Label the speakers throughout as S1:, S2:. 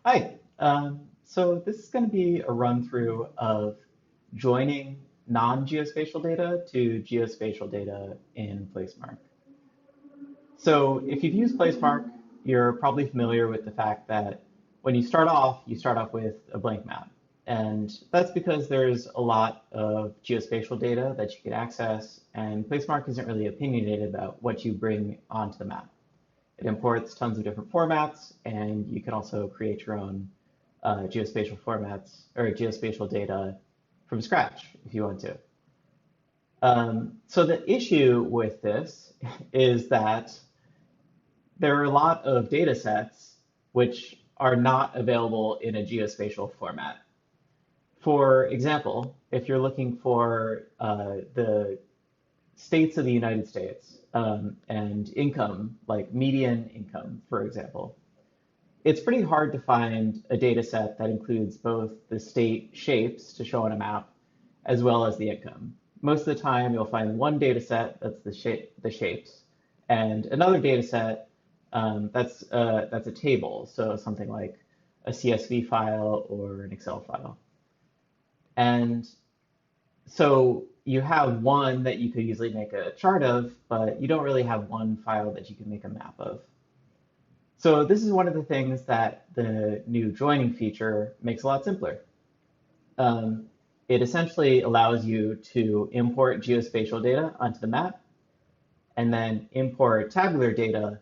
S1: Hi. So this is going to be a run through of joining non-geospatial data to geospatial data in Placemark. So if you've used Placemark, you're probably familiar with the fact that when you start off with a blank map. And that's because there's a lot of geospatial data that you can access, and Placemark isn't really opinionated about what you bring onto the map. It imports tons of different formats, and you can also create your own geospatial formats or geospatial data from scratch if you want to. So the issue with this is that there are a lot of data sets which are not available in a geospatial format. For example, if you're looking for the states of the United States and income, like median income, for example, it's pretty hard to find a data set that includes both the state shapes to show on a map as well as the income. Most of the time, you'll find one data set that's the shapes, and another data set that's a table, so something like a CSV file or an Excel file. And so you have one that you could easily make a chart of, but you don't really have one file that you can make a map of. So this is one of the things that the new joining feature makes a lot simpler. Um, it essentially allows you to import geospatial data onto the map and then import tabular data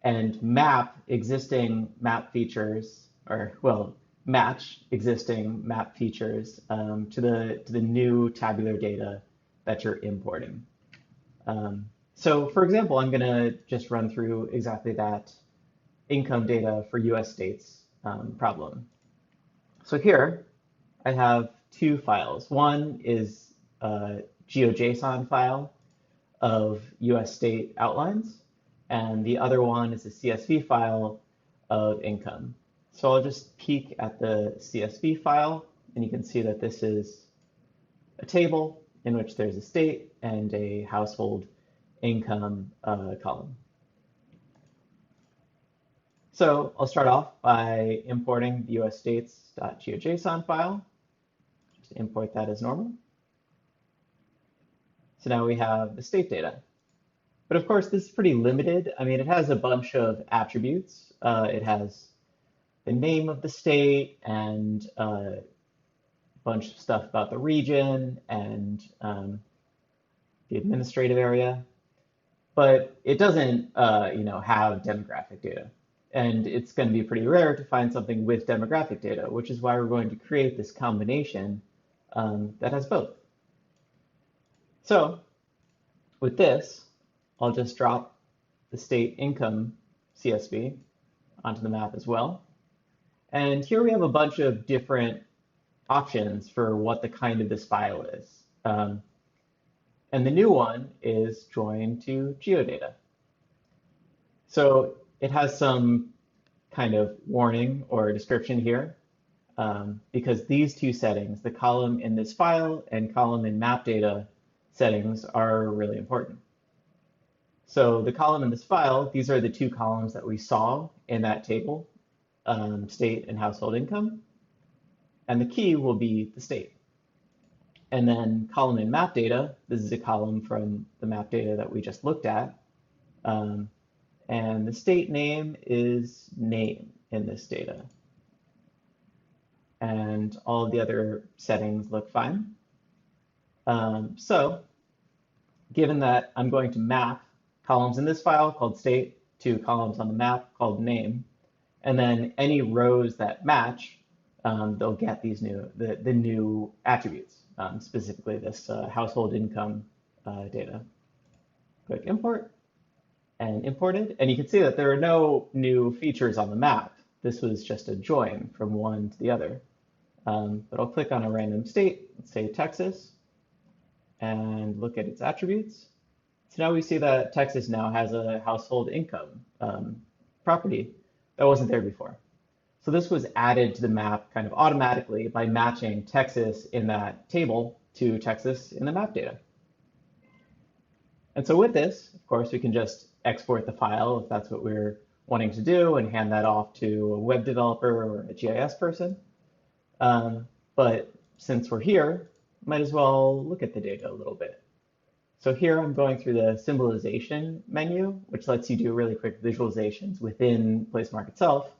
S1: and map existing map features, or well, match existing map features to the new tabular data that you're importing. So for example, I'm going to just run through exactly that income data for US states problem. So here I have two files. One is a GeoJSON file of US state outlines, and the other one is a CSV file of income. So I'll just peek at the CSV file, and you can see that this is a table in which there's a state and a household income column. So I'll start off by importing the US states.geojson file. Just import that as normal. So now we have the state data. But of course, this is pretty limited. I mean, it has a bunch of attributes. It has the name of the state and a bunch of stuff about the region and the administrative area. But it doesn't, have demographic data. And it's going to be pretty rare to find something with demographic data, which is why we're going to create this combination that has both. So with this, I'll just drop the state income CSV onto the map as well. And here we have a bunch of different options for what the kind of this file is. And the new one is join to geodata. So it has some kind of warning or description here because these two settings, the column in this file and column in map data settings, are really important. So the column in this file, these are the two columns that we saw in that table, state and household income. And the key will be the state. And then column in map data, this is a column from the map data that we just looked at. And the state name is name in this data. And all of the other settings look fine. So given that I'm going to map columns in this file called state to columns on the map called name, and then any rows that match, they'll get these the new attributes, specifically this household income data. Click import and imported, and you can see that there are no new features on the map. This was just a join from one to the other. But I'll click on a random state, let's say Texas, and look at its attributes. So now we see that Texas now has a household income property that wasn't there before. So this was added to the map kind of automatically by matching Texas in that table to Texas in the map data. And so with this, of course, we can just export the file if that's what we're wanting to do and hand that off to a web developer or a GIS person. But since we're here, might as well look at the data a little bit. So here I'm going through the symbolization menu, which lets you do really quick visualizations within Placemark itself.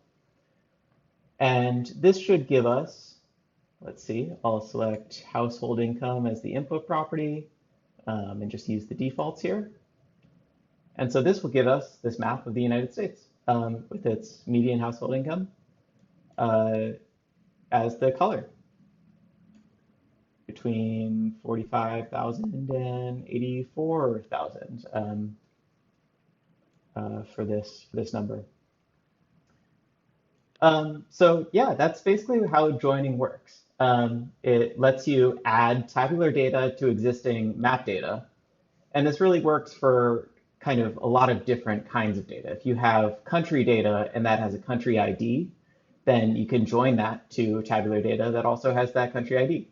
S1: And this should give us, let's see, I'll select household income as the input property and just use the defaults here. And so this will give us this map of the United States with its median household income as the color between 45,000 and 84,000 for this number. So yeah, that's basically how joining works. It lets you add tabular data to existing map data. And this really works for kind of a lot of different kinds of data. If you have country data and that has a country ID, then you can join that to tabular data that also has that country ID.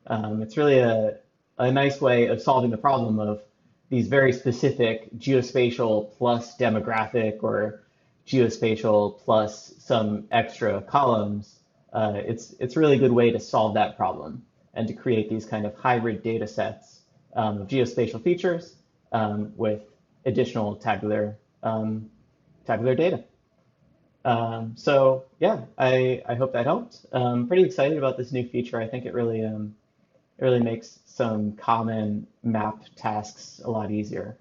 S1: It's really a nice way of solving the problem of these very specific geospatial plus demographic or geospatial plus some extra columns. It's a really good way to solve that problem and to create these kind of hybrid data sets of geospatial features with additional tabular data. So yeah, I hope that helped. I'm pretty excited about this new feature. I think it really makes some common map tasks a lot easier.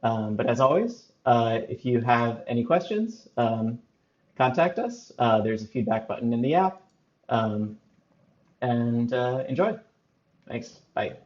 S1: But as always, if you have any questions, contact us. There's a feedback button in the app. And enjoy. Thanks. Bye.